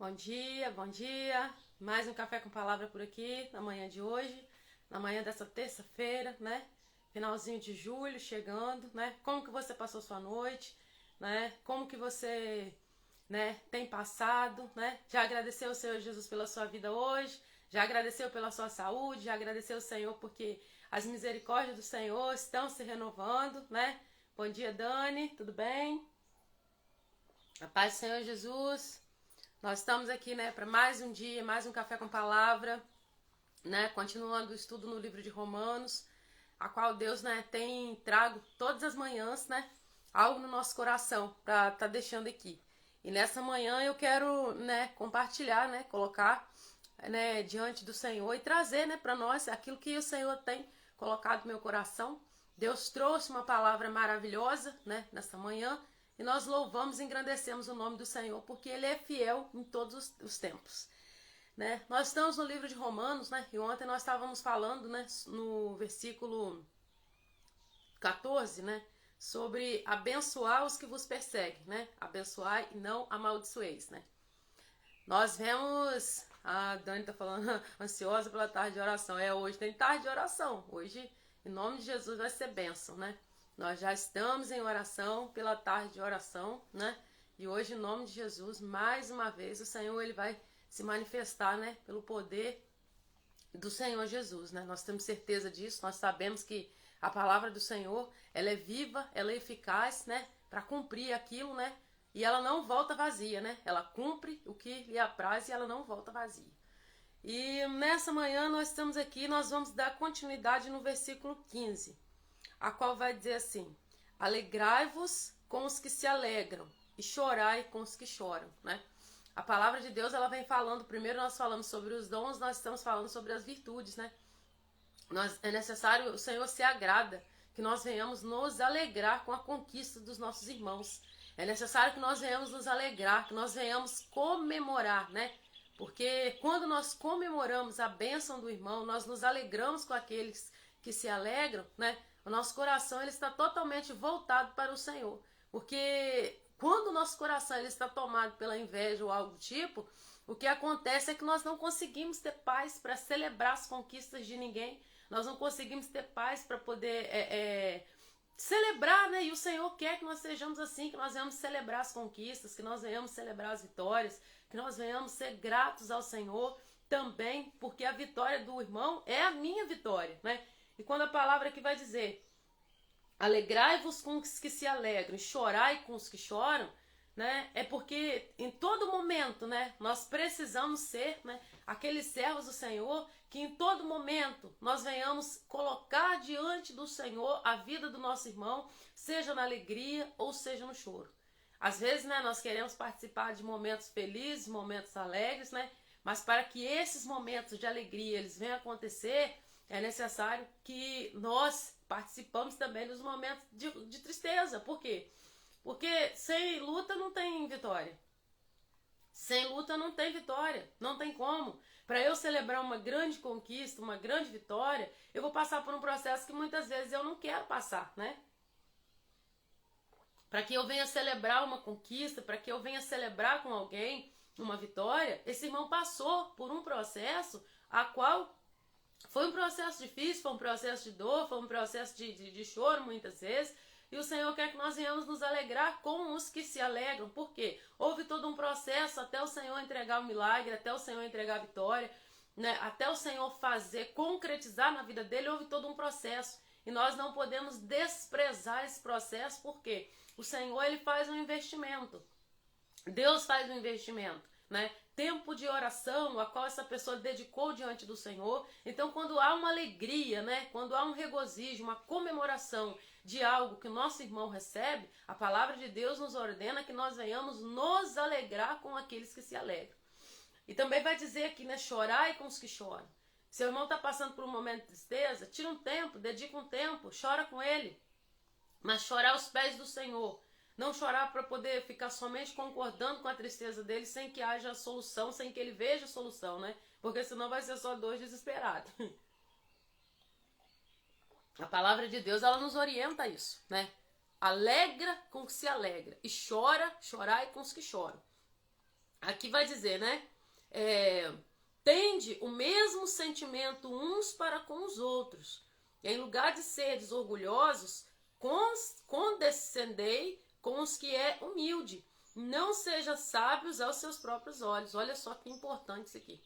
Bom dia, bom dia. Mais um Café com Palavra por aqui, na manhã de hoje, na manhã dessa terça-feira, né? Finalzinho de julho, chegando, né? Como que você passou sua noite, né? Como que você, né, tem passado, né? Já agradeceu ao Senhor Jesus pela sua vida hoje? Já agradeceu pela sua saúde? Já agradeceu ao Senhor porque as misericórdias do Senhor estão se renovando, né? Bom dia, Dani, tudo bem? A paz do Senhor Jesus. Nós estamos aqui, né, para mais um dia, mais um Café com Palavra, né, continuando o estudo no livro de Romanos, a qual Deus, né, tem trago todas as manhãs, né, algo no nosso coração para tá deixando aqui. E nessa manhã eu quero, né, compartilhar, né, colocar, né, diante do Senhor e trazer, né, para nós aquilo que o Senhor tem colocado no meu coração. Deus trouxe uma palavra maravilhosa, né, nessa manhã. E nós louvamos e engrandecemos o nome do Senhor, porque Ele é fiel em todos os tempos. Né? Nós estamos no livro de Romanos, né? E ontem nós estávamos falando, né, no versículo 14, né, sobre abençoar os que vos perseguem, né? Abençoai e não amaldiçoeis, né? Nós vemos... A Dani tá falando ansiosa pela tarde de oração. Hoje tem tarde de oração. Hoje, em nome de Jesus, vai ser bênção, né? Nós já estamos em oração pela tarde de oração, né? E hoje, em nome de Jesus, mais uma vez, o Senhor ele vai se manifestar, né? Pelo poder do Senhor Jesus, né? Nós temos certeza disso, nós sabemos que a palavra do Senhor, ela é viva, ela é eficaz, né? Para cumprir aquilo, né? E ela não volta vazia, né? Ela cumpre o que lhe apraz e ela não volta vazia. E nessa manhã nós estamos aqui, nós vamos dar continuidade no versículo 15, a qual vai dizer assim: alegrai-vos com os que se alegram e chorai com os que choram, né? A palavra de Deus, ela vem falando, primeiro nós falamos sobre os dons, nós estamos falando sobre as virtudes, né? É necessário, o Senhor se agrada que nós venhamos nos alegrar com a conquista dos nossos irmãos. É necessário que nós venhamos nos alegrar, que nós venhamos comemorar, né? Porque quando nós comemoramos a bênção do irmão, nós nos alegramos com aqueles que se alegram, né? O nosso coração ele está totalmente voltado para o Senhor. Porque quando o nosso coração ele está tomado pela inveja ou algo do tipo, o que acontece é que nós não conseguimos ter paz para celebrar as conquistas de ninguém. Nós não conseguimos ter paz para poder celebrar, né? E o Senhor quer que nós sejamos assim, que nós venhamos celebrar as conquistas, que nós venhamos celebrar as vitórias, que nós venhamos ser gratos ao Senhor também, porque a vitória do irmão é a minha vitória, né? E quando a palavra aqui vai dizer alegrai-vos com os que se alegram, chorai com os que choram, né? É porque em todo momento, né, nós precisamos ser, né, aqueles servos do Senhor que em todo momento nós venhamos colocar diante do Senhor a vida do nosso irmão, seja na alegria ou seja no choro. Às vezes, né, nós queremos participar de momentos felizes, momentos alegres, né? Mas para que esses momentos de alegria eles venham acontecer, é necessário que nós participamos também dos momentos de tristeza. Por quê? Porque sem luta não tem vitória. Sem luta não tem vitória. Não tem como. Para eu celebrar uma grande conquista, uma grande vitória, eu vou passar por um processo que muitas vezes eu não quero passar, né? Para que eu venha celebrar uma conquista, para que eu venha celebrar com alguém uma vitória, esse irmão passou por um processo a qual foi um processo difícil, foi um processo de dor, foi um processo de choro muitas vezes. E o Senhor quer que nós venhamos nos alegrar com os que se alegram. Por quê? Houve todo um processo até o Senhor entregar o milagre, até o Senhor entregar a vitória, né? Até o Senhor fazer, concretizar na vida dele, houve todo um processo. E nós não podemos desprezar esse processo, porque o Senhor ele faz um investimento. Deus faz um investimento, né? Tempo de oração, a qual essa pessoa dedicou diante do Senhor. Então, quando há uma alegria, né? Quando há um regozijo, uma comemoração de algo que o nosso irmão recebe, a palavra de Deus nos ordena que nós venhamos nos alegrar com aqueles que se alegram. E também vai dizer aqui, né? Chorai com os que choram. Seu irmão está passando por um momento de tristeza, tira um tempo, dedica um tempo, chora com ele. Mas chorar aos pés do Senhor. Não chorar para poder ficar somente concordando com a tristeza dele sem que haja solução, sem que ele veja solução, né? Porque senão vai ser só dor desesperada. A palavra de Deus, ela nos orienta a isso, né? Alegra com os que se alegra e chorai com os que choram. Aqui vai dizer, né? Tende o mesmo sentimento uns para com os outros. E em lugar de seres orgulhosos, condescendei com os que é humilde. Não seja sábios aos seus próprios olhos. Olha só que importante isso aqui.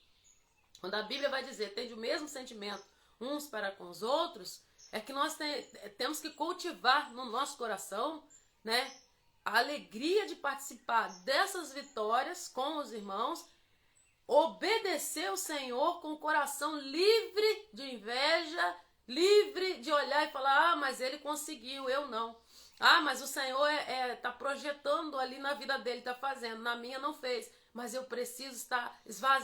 Quando a Bíblia vai dizer, tende o mesmo sentimento uns para com os outros, é que nós temos que cultivar no nosso coração, né, a alegria de participar dessas vitórias com os irmãos, obedecer o Senhor com o coração livre de inveja, livre de olhar e falar, ah, mas ele conseguiu, eu não. Ah, mas o Senhor tá projetando ali na vida dele, tá fazendo, na minha não fez. Mas eu preciso estar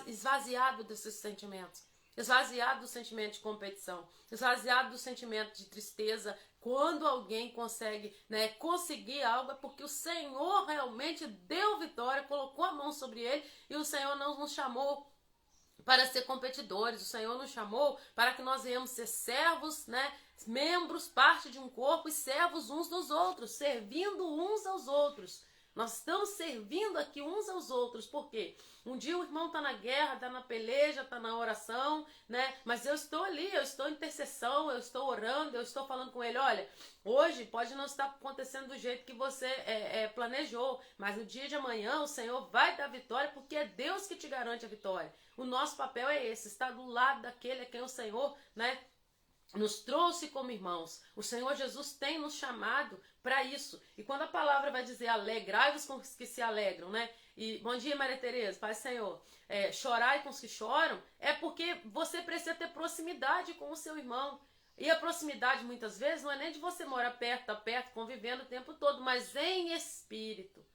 esvaziado desses sentimentos. Esvaziado do sentimento de competição. Esvaziado do sentimento de tristeza. Quando alguém consegue, né, conseguir algo, é porque o Senhor realmente deu vitória, colocou a mão sobre ele, e o Senhor não nos chamou para ser competidores. O Senhor nos chamou para que nós venhamos ser servos, né, membros, parte de um corpo e servos uns dos outros, servindo uns aos outros. Nós estamos servindo aqui uns aos outros, por quê? Um dia o irmão está na guerra, está na peleja, está na oração, né? Mas eu estou ali, eu estou em intercessão, eu estou orando, eu estou falando com ele, olha, hoje pode não estar acontecendo do jeito que você planejou, mas no dia de amanhã o Senhor vai dar vitória, porque é Deus que te garante a vitória. O nosso papel é esse, estar do lado daquele a quem o Senhor, né, nos trouxe como irmãos. O Senhor Jesus tem nos chamado para isso. E quando a palavra vai dizer alegrai-vos com os que se alegram, né? E bom dia, Maria Tereza, Pai Senhor. Chorai com os que choram, é porque você precisa ter proximidade com o seu irmão. E a proximidade muitas vezes não é nem de você morar perto, tá perto, convivendo o tempo todo, mas em espírito.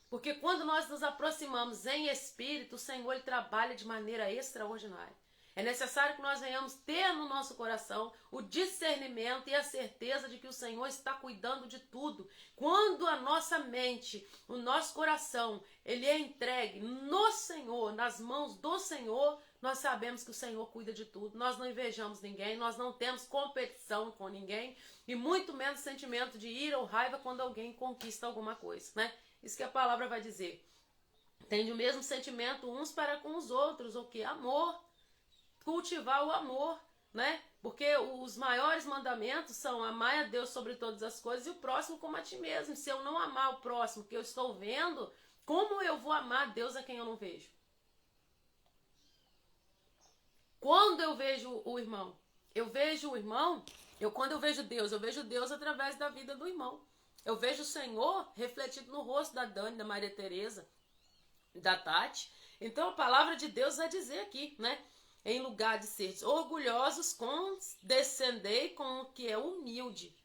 Porque quando nós nos aproximamos em espírito, o Senhor ele trabalha de maneira extraordinária. É necessário que nós venhamos ter no nosso coração o discernimento e a certeza de que o Senhor está cuidando de tudo. Quando a nossa mente, o nosso coração, ele é entregue no Senhor, nas mãos do Senhor, nós sabemos que o Senhor cuida de tudo. Nós não invejamos ninguém, nós não temos competição com ninguém e muito menos sentimento de ira ou raiva quando alguém conquista alguma coisa, né? Isso que a palavra vai dizer. Tem o mesmo sentimento uns para com os outros, o que? Amor. Cultivar o amor, né? Porque os maiores mandamentos são amar a Deus sobre todas as coisas e o próximo como a ti mesmo. Se eu não amar o próximo que eu estou vendo, como eu vou amar a Deus a quem eu não vejo? Quando eu vejo o irmão, quando eu vejo Deus através da vida do irmão. Eu vejo o Senhor refletido no rosto da Dani, da Maria Tereza, da Tati. Então a palavra de Deus vai dizer aqui, né? Em lugar de seres orgulhosos, condescendei com o que é humilde.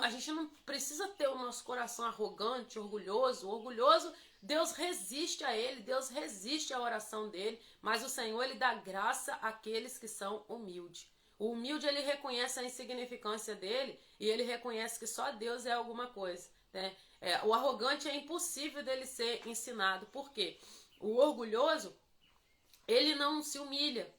A gente não precisa ter o nosso coração arrogante, orgulhoso. Orgulhoso, Deus resiste a ele, Deus resiste à oração dele, mas o Senhor ele dá graça àqueles que são humildes. O humilde ele reconhece a insignificância dele e ele reconhece que só Deus é alguma coisa, né? O arrogante é impossível dele ser ensinado. Por quê? O orgulhoso ele não se humilha.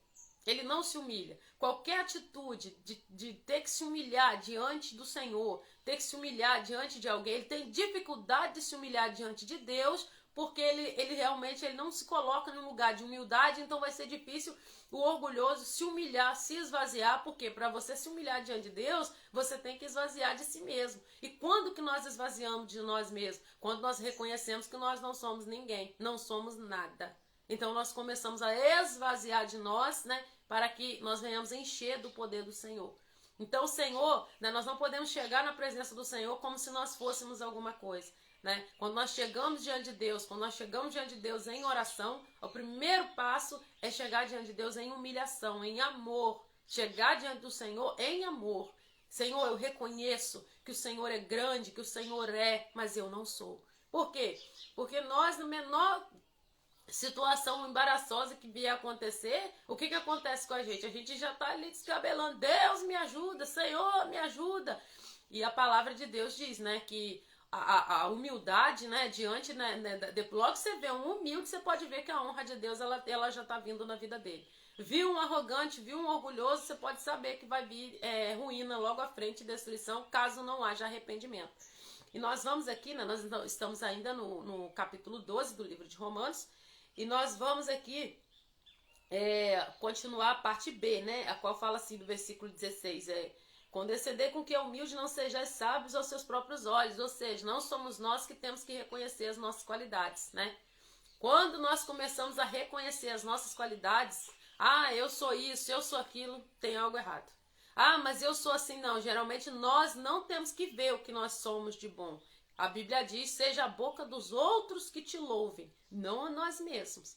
Ele não se humilha. Qualquer atitude de ter que se humilhar diante do Senhor, ter que se humilhar diante de alguém, ele tem dificuldade de se humilhar diante de Deus, porque ele realmente ele não se coloca num lugar de humildade, então vai ser difícil o orgulhoso se humilhar, se esvaziar, porque para você se humilhar diante de Deus, você tem que esvaziar de si mesmo. E quando que nós esvaziamos de nós mesmos? Quando nós reconhecemos que nós não somos ninguém, não somos nada. Então nós começamos a esvaziar de nós, né, para que nós venhamos encher do poder do Senhor. Então o Senhor, né, nós não podemos chegar na presença do Senhor como se nós fôssemos alguma coisa, né? Quando nós chegamos diante de Deus, em oração, o primeiro passo é chegar diante de Deus em humilhação, em amor. Chegar diante do Senhor em amor. Senhor, eu reconheço que o Senhor é grande, que o Senhor mas eu não sou. Por quê? Porque nós, no menor situação embaraçosa que vier acontecer, o que acontece com a gente? A gente já está ali descabelando. Deus me ajuda, Senhor me ajuda. E a palavra de Deus diz, né, que a humildade, né, diante, né, logo que você vê um humilde, você pode ver que a honra de Deus ela já está vindo na vida dele. Viu um arrogante, viu um orgulhoso, você pode saber que vai vir ruína logo à frente, destruição, caso não haja arrependimento. E nós vamos aqui, né, nós estamos ainda no capítulo 12 do livro de Romanos, E nós vamos aqui continuar a parte B, né? A qual fala assim do versículo 16, condescender com que é humilde não sejais sábios aos seus próprios olhos, ou seja, não somos nós que temos que reconhecer as nossas qualidades, né? Quando nós começamos a reconhecer as nossas qualidades, eu sou isso, eu sou aquilo, tem algo errado. Mas eu sou assim, não. Geralmente nós não temos que ver o que nós somos de bom. A Bíblia diz, seja a boca dos outros que te louvem, não a nós mesmos.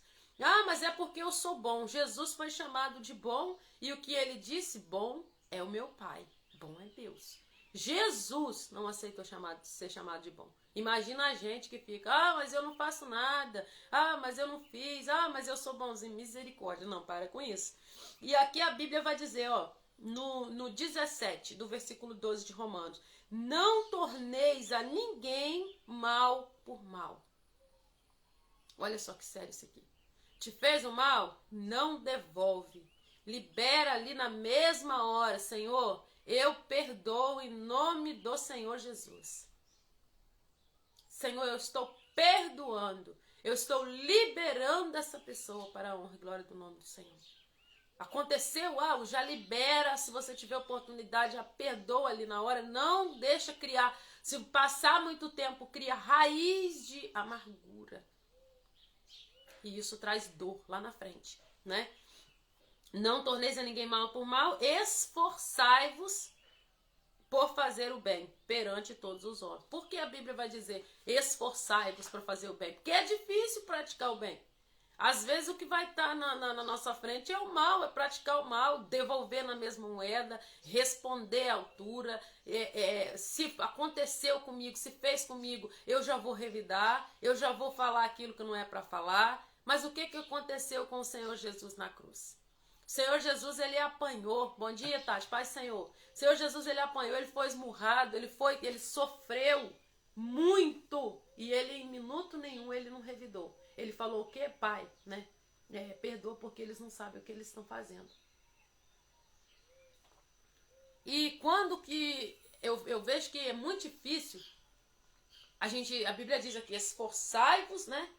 Mas é porque eu sou bom. Jesus foi chamado de bom e o que ele disse, bom é o meu Pai, bom é Deus. Jesus não aceitou ser chamado de bom. Imagina a gente que fica, mas eu não faço nada, mas eu não fiz, mas eu sou bonzinho, misericórdia. Não, para com isso. E aqui a Bíblia vai dizer, no 17 do versículo 12 de Romanos, não torneis a ninguém mal por mal. Olha só que sério isso aqui. Te fez o mal? Não devolve. Libera ali na mesma hora. Senhor, eu perdoo em nome do Senhor Jesus. Senhor, eu estou perdoando. Eu estou liberando essa pessoa para a honra e glória do nome do Senhor. Aconteceu algo, já libera. Se você tiver oportunidade, já perdoa ali na hora. Não deixa criar. Se passar muito tempo, cria raiz de amargura. E isso traz dor lá na frente, né? Não torneis a ninguém mal por mal, esforçai-vos por fazer o bem perante todos os homens. Por que a Bíblia vai dizer esforçai-vos para fazer o bem? Porque é difícil praticar o bem. Às vezes o que vai estar na nossa frente é o mal, é praticar o mal, devolver na mesma moeda, responder à altura. Se aconteceu comigo, se fez comigo, eu já vou revidar, eu já vou falar aquilo que não é para falar. Mas o que aconteceu com o Senhor Jesus na cruz? O Senhor Jesus, ele apanhou. Bom dia, Tati, Pai Senhor. O Senhor Jesus, ele apanhou, ele foi esmurrado, ele sofreu muito. E ele, em minuto nenhum, ele não revidou. Ele falou o quê? Pai, né? Perdoa porque eles não sabem o que eles estão fazendo. E quando que eu vejo que é muito difícil, a Bíblia diz aqui, esforçai-vos, né?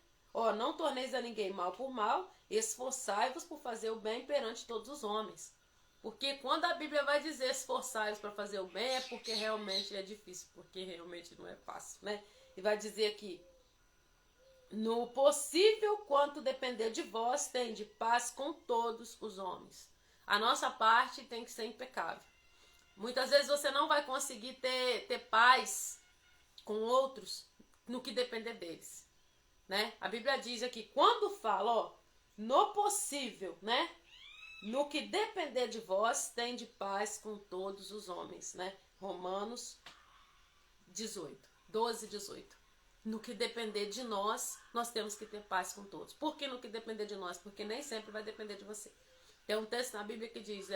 Não torneis a ninguém mal por mal, esforçai-vos por fazer o bem perante todos os homens. Porque quando a Bíblia vai dizer esforçai-vos para fazer o bem, é porque realmente é difícil, porque realmente não é fácil, né? E vai dizer aqui, no possível quanto depender de vós, tende paz com todos os homens. A nossa parte tem que ser impecável. Muitas vezes você não vai conseguir ter paz com outros no que depender deles, né? A Bíblia diz aqui, quando fala, no possível, né? No que depender de vós, tende paz com todos os homens, né? Romanos 12, 18. No que depender de nós, nós temos que ter paz com todos. Por que no que depender de nós? Porque nem sempre vai depender de você. Tem um texto na Bíblia que diz,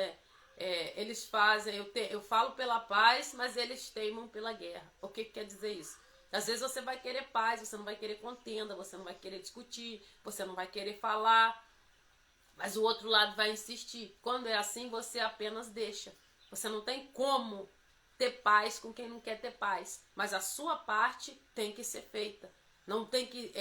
eles fazem, eu falo pela paz, mas eles teimam pela guerra. O que quer dizer isso? Às vezes você vai querer paz, você não vai querer contenda, você não vai querer discutir, você não vai querer falar, mas o outro lado vai insistir. Quando é assim, você apenas deixa. Você não tem como ter paz com quem não quer ter paz, mas a sua parte tem que ser feita. Não tem que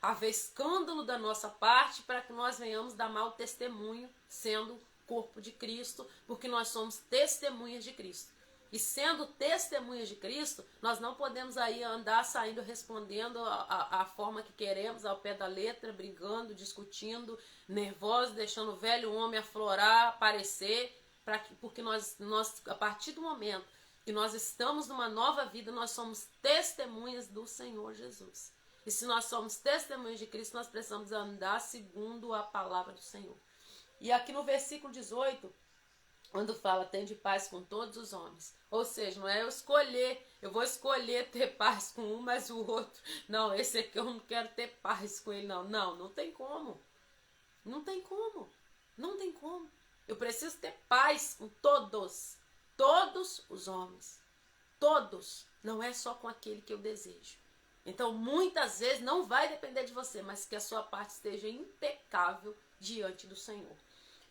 haver escândalo da nossa parte para que nós venhamos dar mau testemunho, sendo corpo de Cristo, porque nós somos testemunhas de Cristo. E sendo testemunhas de Cristo, nós não podemos aí andar saindo respondendo a forma que queremos, ao pé da letra, brigando, discutindo, nervosos, deixando o velho homem aflorar, aparecer, porque nós, a partir do momento que nós estamos numa nova vida, nós somos testemunhas do Senhor Jesus. E se nós somos testemunhas de Cristo, nós precisamos andar segundo a palavra do Senhor. E aqui no versículo 18, quando fala, tende paz com todos os homens. Ou seja, não é eu vou escolher ter paz com um, mas o outro, não, esse aqui eu não quero ter paz com ele, não. Não tem como. Não tem como. Não tem como. Eu preciso ter paz com todos os homens. Todos. Não é só com aquele que eu desejo. Então, muitas vezes, não vai depender de você, mas que a sua parte esteja impecável diante do Senhor.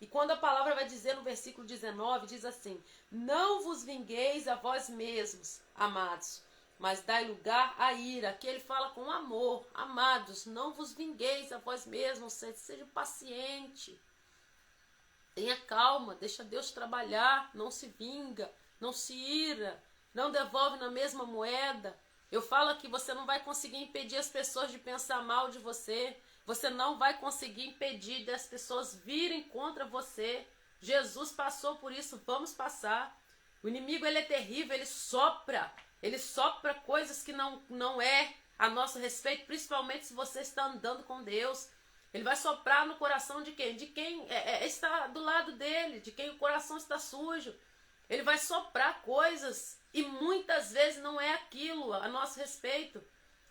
E quando a palavra vai dizer no versículo 19, diz assim, não vos vingueis a vós mesmos, amados, mas dai lugar à ira. Aqui ele fala com amor. Amados, não vos vingueis a vós mesmos, seja paciente. Tenha calma, deixa Deus trabalhar, não se vinga, não se ira, não devolve na mesma moeda. Eu falo que você não vai conseguir impedir as pessoas de pensar mal de você. Você não vai conseguir impedir das pessoas virem contra você. Jesus passou por isso, vamos passar. O inimigo, ele é terrível, ele sopra coisas que não é a nosso respeito, principalmente se você está andando com Deus. Ele vai soprar no coração de quem? De quem está do lado dele, de quem o coração está sujo. Ele vai soprar coisas e muitas vezes não é aquilo a nosso respeito.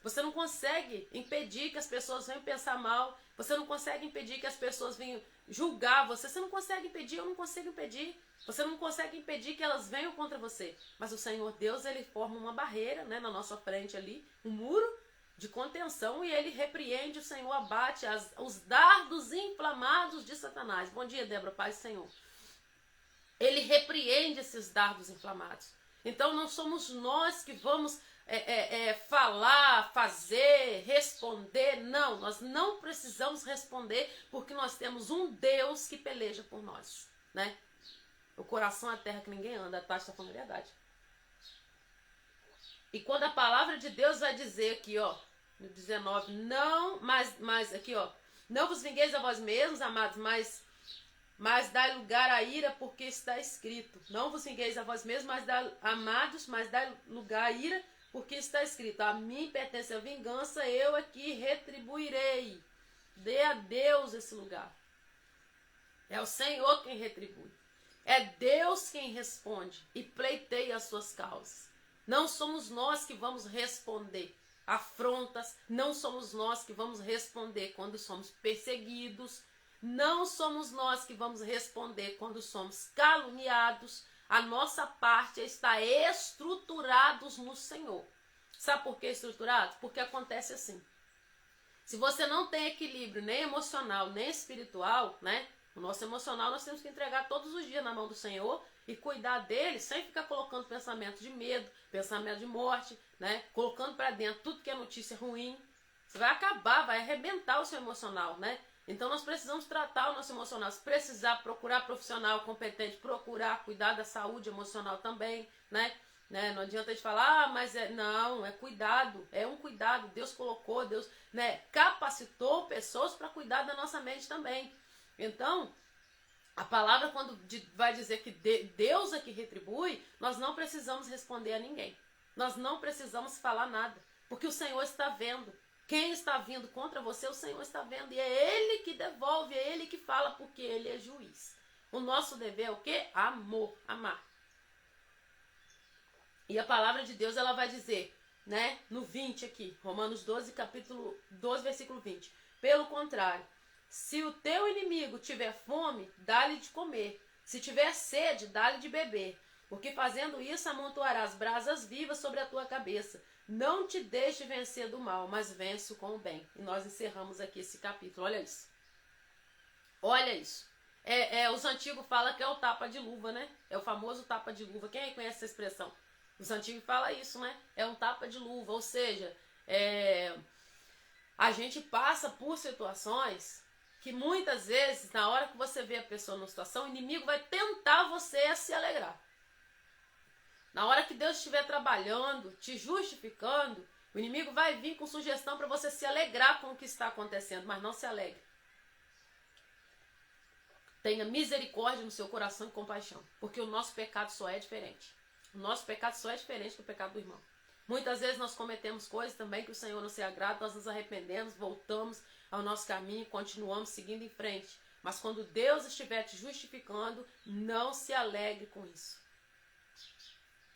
Você não consegue impedir que as pessoas venham pensar mal. Você não consegue impedir que as pessoas venham julgar você. Você não consegue impedir, eu não consigo impedir. Você não consegue impedir que elas venham contra você. Mas o Senhor Deus, ele forma uma barreira, né, na nossa frente ali, um muro de contenção, e ele repreende, o Senhor abate os dardos inflamados de Satanás. Bom dia, Débora, paz do Senhor. Ele repreende esses dardos inflamados. Então não somos nós que vamos falar, fazer, responder. Não, nós não precisamos responder, porque nós temos um Deus que peleja por nós, né? O coração é a terra que ninguém anda, a taxa da familiaridade. E quando a palavra de Deus vai dizer aqui, ó, no 19, não, mas aqui, ó, não vos vingueis a vós mesmos, amados, mas dai lugar à ira, porque está escrito. Não vos vingueis a vós mesmos, amados, mas dai lugar à ira, porque está escrito. A mim pertence a vingança, eu aqui retribuirei. Dê a Deus esse lugar. É o Senhor quem retribui. É Deus quem responde e pleiteia as suas causas. Não somos nós que vamos responder afrontas, não somos nós que vamos responder quando somos perseguidos, não somos nós que vamos responder quando somos caluniados. A nossa parte é estar estruturados no Senhor. Sabe por que estruturados? Porque acontece assim. Se você não tem equilíbrio nem emocional, nem espiritual, né? O nosso emocional nós temos que entregar todos os dias na mão do Senhor e cuidar dele sem ficar colocando pensamento de medo, pensamento de morte, né? Colocando para dentro tudo que é notícia ruim. Você vai acabar, vai arrebentar o seu emocional, né? Então nós precisamos tratar o nosso emocional. Se precisar, procurar profissional competente, procurar cuidar da saúde emocional também, né? Não adianta a gente falar, mas não, é cuidado, é um cuidado. Deus colocou, Deus, né, capacitou pessoas para cuidar da nossa mente também. Então, a palavra quando vai dizer que Deus é que retribui, nós não precisamos responder a ninguém. Nós não precisamos falar nada, porque o Senhor está vendo. Quem está vindo contra você, o Senhor está vendo. E é Ele que devolve, é Ele que fala, porque Ele é juiz. O nosso dever é o quê? Amor, amar. E a palavra de Deus, ela vai dizer, né, no 20 aqui, Romanos 12, capítulo 12, versículo 20. Pelo contrário, se o teu inimigo tiver fome, dá-lhe de comer. Se tiver sede, dá-lhe de beber. Porque fazendo isso, amontoarás brasas vivas sobre a tua cabeça. Não te deixe vencer do mal, mas vence com o bem. E nós encerramos aqui esse capítulo. Olha isso. Olha isso. Os antigos falam que é o tapa de luva, né? É o famoso tapa de luva. Quem aí conhece essa expressão? Os antigos falam isso, né? É um tapa de luva. Ou seja, a gente passa por situações que muitas vezes, na hora que você vê a pessoa numa situação, o inimigo vai tentar você a se alegrar. Na hora que Deus estiver trabalhando, te justificando, o inimigo vai vir com sugestão para você se alegrar com o que está acontecendo, mas não se alegre. Tenha misericórdia no seu coração e compaixão, porque o nosso pecado só é diferente. O nosso pecado só é diferente do pecado do irmão. Muitas vezes nós cometemos coisas também que o Senhor não se agrada, nós nos arrependemos, voltamos ao nosso caminho, continuamos seguindo em frente. Mas quando Deus estiver te justificando, não se alegre com isso.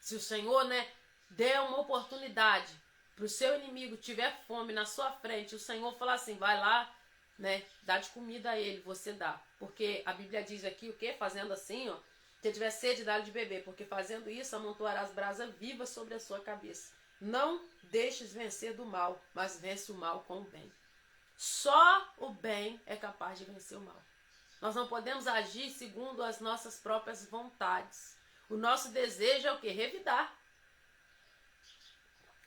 Se o Senhor, né, der uma oportunidade para o seu inimigo, tiver fome na sua frente, o Senhor falar assim, vai lá, né, dá de comida a ele, você dá. Porque a Bíblia diz aqui o quê? Fazendo assim, ó, se tiver sede, dá-lhe de beber. Porque fazendo isso, amontoarás brasas vivas sobre a sua cabeça. Não deixes vencer do mal, mas vence o mal com o bem. Só o bem é capaz de vencer o mal. Nós não podemos agir segundo as nossas próprias vontades. O nosso desejo é o quê? Revidar.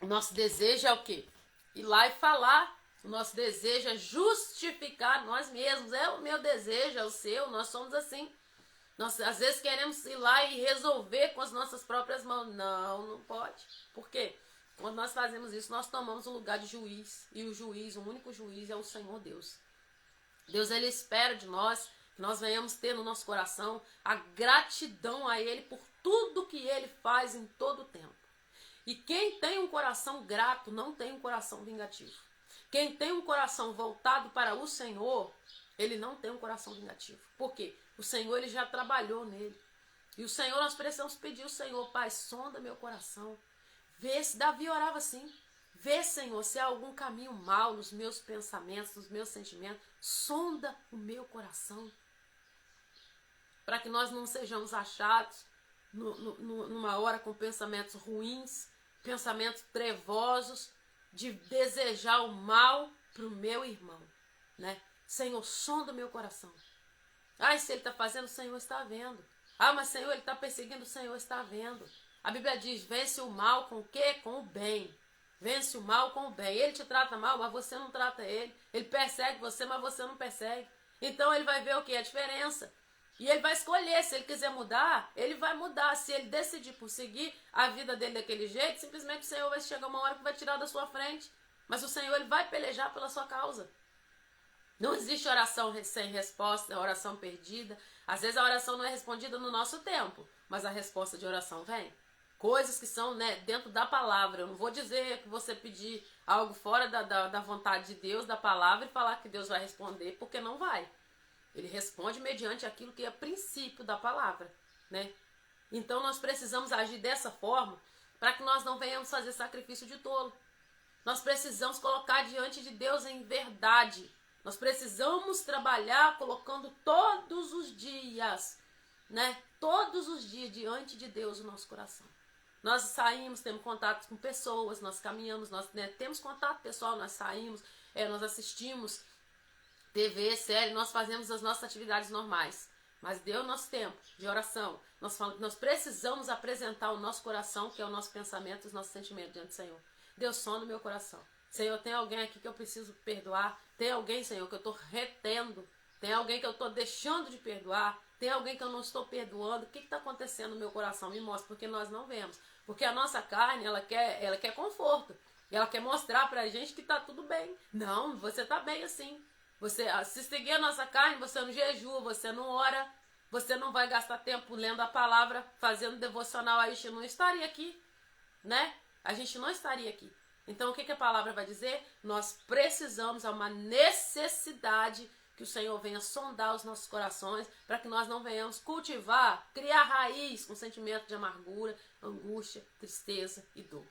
O nosso desejo é o quê? Ir lá e falar. O nosso desejo é justificar nós mesmos. É o meu desejo, é o seu, nós somos assim. Nós às vezes queremos ir lá e resolver com as nossas próprias mãos. Não, não pode. Por quê? Quando nós fazemos isso, nós tomamos o lugar de juiz. E o juiz, o único juiz é o Senhor Deus. Deus, Ele espera de nós que nós venhamos ter no nosso coração a gratidão a Ele por tudo que Ele faz em todo o tempo. E quem tem um coração grato não tem um coração vingativo. Quem tem um coração voltado para o Senhor, ele não tem um coração vingativo. Por quê? O Senhor, ele já trabalhou nele. E o Senhor, nós precisamos pedir ao Senhor, Pai, sonda meu coração. Vê se Davi orava assim. Vê, Senhor, se há algum caminho mal nos meus pensamentos, nos meus sentimentos. Sonda o meu coração. Para que nós não sejamos achados numa hora com pensamentos ruins, pensamentos trevosos, de desejar o mal para o meu irmão, né? Senhor, sonda o meu coração. Ah, se ele está fazendo, o Senhor está vendo. Ah, mas Senhor, ele está perseguindo, o Senhor está vendo. A Bíblia diz, vence o mal com o quê? Com o bem. Vence o mal com o bem. Ele te trata mal, mas você não trata ele. Ele persegue você, mas você não persegue. Então ele vai ver o que? A diferença. E ele vai escolher, se ele quiser mudar, ele vai mudar. Se ele decidir por seguir a vida dele daquele jeito, simplesmente o Senhor vai chegar uma hora que vai tirar da sua frente. Mas o Senhor, ele vai pelejar pela sua causa. Não existe oração sem resposta, oração perdida. Às vezes a oração não é respondida no nosso tempo, mas a resposta de oração vem. Coisas que são, né, dentro da palavra. Eu não vou dizer que você pedir algo fora da vontade de Deus, da palavra, e falar que Deus vai responder, porque não vai. Ele responde mediante aquilo que é princípio da palavra, né? Então nós precisamos agir dessa forma para que nós não venhamos fazer sacrifício de tolo. Nós precisamos colocar diante de Deus em verdade. Nós precisamos trabalhar colocando todos os dias, né? Todos os dias diante de Deus o nosso coração. Nós saímos, temos contato com pessoas, nós caminhamos, nós, né, temos contato pessoal, nós saímos, nós assistimos TV, série, nós fazemos as nossas atividades normais. Mas deu o nosso tempo de oração. Nós precisamos apresentar o nosso coração, que é o nosso pensamento, os nossos sentimentos diante do Senhor. Deus, sonda o meu coração. Senhor, tem alguém aqui que eu preciso perdoar? Tem alguém, Senhor, que eu estou retendo? Tem alguém que eu estou deixando de perdoar? Tem alguém que eu não estou perdoando? O que está acontecendo no meu coração? Me mostra, porque nós não vemos. Porque a nossa carne, ela quer conforto. E ela quer mostrar pra gente que está tudo bem. Não, você está bem assim. Você, se seguir a nossa carne, você não jejua, você não ora, você não vai gastar tempo lendo a palavra, fazendo devocional, a gente não estaria aqui, né? A gente não estaria aqui. Então, o que a palavra vai dizer? Nós precisamos, há uma necessidade que o Senhor venha sondar os nossos corações, para que nós não venhamos cultivar, criar raiz com sentimento de amargura, angústia, tristeza e dor.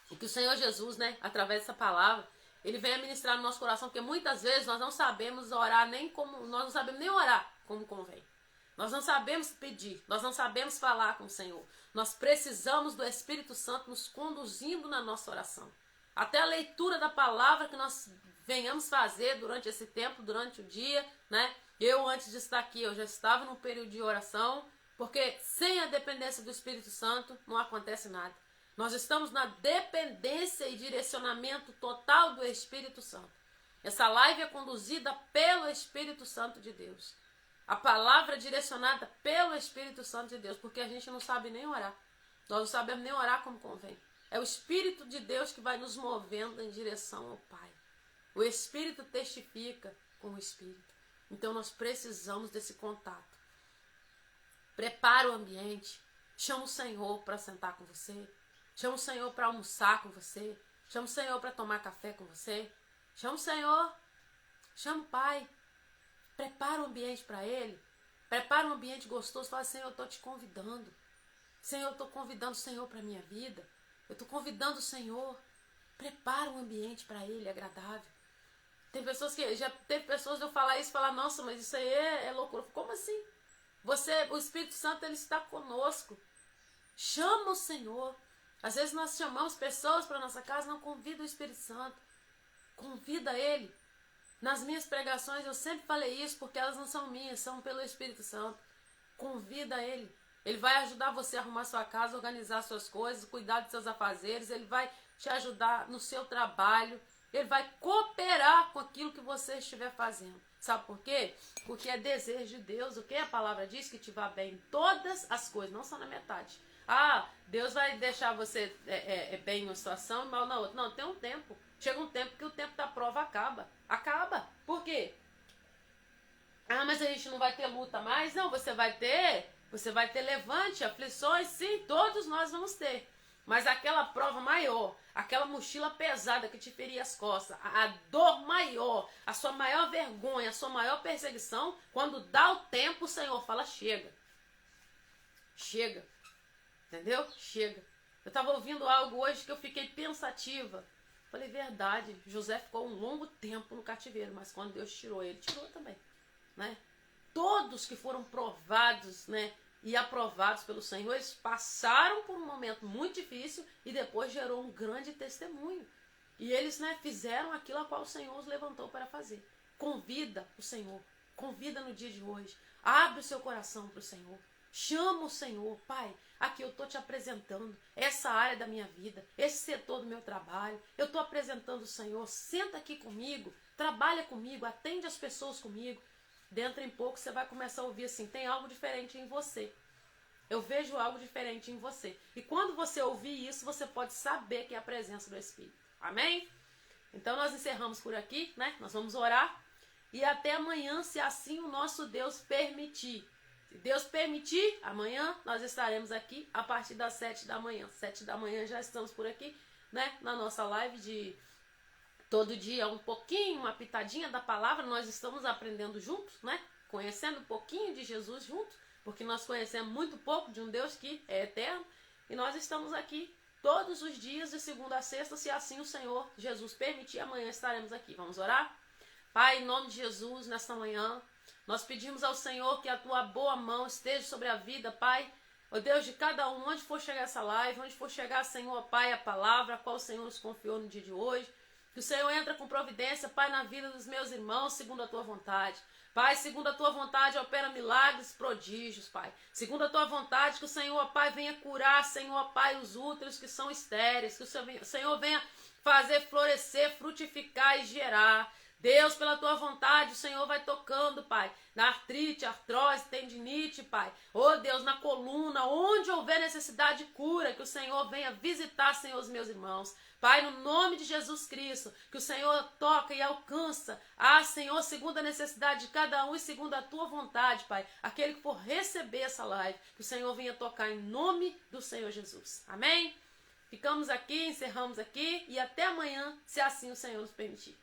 E que o Senhor Jesus, né, através dessa palavra, Ele vem ministrar no nosso coração, porque muitas vezes nós não sabemos orar nós não sabemos nem orar como convém. Nós não sabemos pedir, nós não sabemos falar com o Senhor. Nós precisamos do Espírito Santo nos conduzindo na nossa oração. Até a leitura da palavra que nós venhamos fazer durante esse tempo, durante o dia, né? Eu, antes de estar aqui, eu já estava num período de oração, porque sem a dependência do Espírito Santo não acontece nada. Nós estamos na dependência e direcionamento total do Espírito Santo. Essa live é conduzida pelo Espírito Santo de Deus. A palavra é direcionada pelo Espírito Santo de Deus, porque a gente não sabe nem orar. Nós não sabemos nem orar como convém. É o Espírito de Deus que vai nos movendo em direção ao Pai. O Espírito testifica com o Espírito. Então nós precisamos desse contato. Prepara o ambiente. Chama o Senhor para sentar com você. Chama o Senhor para almoçar com você. Chama o Senhor para tomar café com você. Chama o Senhor. Chama o Pai. Prepara o ambiente para Ele. Prepara um ambiente gostoso. Fala, Senhor, eu estou te convidando. Senhor, eu estou convidando o Senhor para a minha vida. Eu estou convidando o Senhor. Prepara um ambiente para Ele agradável. Tem pessoas que... Já teve pessoas de eu falar isso e falar, nossa, mas isso aí é loucura. Como assim? O Espírito Santo, Ele está conosco. Chama o Senhor. Às vezes nós chamamos pessoas para nossa casa, não convida o Espírito Santo. Convida Ele. Nas minhas pregações eu sempre falei isso, porque elas não são minhas, são pelo Espírito Santo. Convida Ele. Ele vai ajudar você a arrumar sua casa, organizar suas coisas, cuidar dos seus afazeres. Ele vai te ajudar no seu trabalho, Ele vai cooperar com aquilo que você estiver fazendo. Sabe por quê? Porque é desejo de Deus. O que a palavra diz? Que te vá bem em todas as coisas, não só na metade. Ah, Deus vai deixar você bem em uma situação e mal na outra. Não, tem um tempo. Chega um tempo que o tempo da prova acaba. Acaba. Por quê? Ah, mas a gente não vai ter luta mais? Não, você vai ter levante, aflições, sim, todos nós vamos ter. Mas aquela prova maior, aquela mochila pesada que te feria as costas, a dor maior, a sua maior vergonha, a sua maior perseguição, quando dá o tempo, o Senhor fala, chega. Chega. Entendeu? Chega. Eu estava ouvindo algo hoje que eu fiquei pensativa. Falei, verdade, José ficou um longo tempo no cativeiro, mas quando Deus tirou ele, tirou também. Né? Todos que foram provados, né, e aprovados pelo Senhor, eles passaram por um momento muito difícil e depois gerou um grande testemunho. E eles, né, fizeram aquilo a qual o Senhor os levantou para fazer. Convida o Senhor, convida no dia de hoje, abre o seu coração para o Senhor, chama o Senhor, Pai, aqui eu estou te apresentando essa área da minha vida, esse setor do meu trabalho, eu estou apresentando o Senhor, senta aqui comigo, trabalha comigo, atende as pessoas comigo. Dentro em pouco você vai começar a ouvir assim, tem algo diferente em você. Eu vejo algo diferente em você. E quando você ouvir isso, você pode saber que é a presença do Espírito. Amém? Então nós encerramos por aqui, né? Nós vamos orar. E até amanhã, se assim o nosso Deus permitir. Se Deus permitir, amanhã nós estaremos aqui a partir das 7 da manhã. 7 da manhã já estamos por aqui, né? Na nossa live de... Todo dia um pouquinho, uma pitadinha da palavra, nós estamos aprendendo juntos, né? Conhecendo um pouquinho de Jesus juntos, porque nós conhecemos muito pouco de um Deus que é eterno. E nós estamos aqui todos os dias, de segunda a sexta, se assim o Senhor Jesus permitir, amanhã estaremos aqui. Vamos orar? Pai, em nome de Jesus, nesta manhã, nós pedimos ao Senhor que a tua boa mão esteja sobre a vida, Pai. Ó Deus, de cada um, onde for chegar essa live, onde for chegar, Senhor, Pai, a palavra, a qual o Senhor nos confiou no dia de hoje. Que o Senhor entra com providência, Pai, na vida dos meus irmãos, segundo a tua vontade. Pai, segundo a tua vontade, opera milagres, prodígios, Pai. Segundo a tua vontade, que o Senhor, Pai, venha curar, Senhor, Pai, os úteros que são estéreis. Que o Senhor venha fazer florescer, frutificar e gerar. Deus, pela tua vontade, o Senhor vai tocando, Pai, na artrite, artrose, tendinite, Pai. Oh, Deus, na coluna, onde houver necessidade de cura, que o Senhor venha visitar, Senhor, os meus irmãos. Pai, no nome de Jesus Cristo, que o Senhor toca e alcança, Senhor, segundo a necessidade de cada um e segundo a tua vontade, Pai, aquele que for receber essa live, que o Senhor venha tocar em nome do Senhor Jesus. Amém? Ficamos aqui, encerramos aqui e até amanhã, se assim o Senhor nos permitir.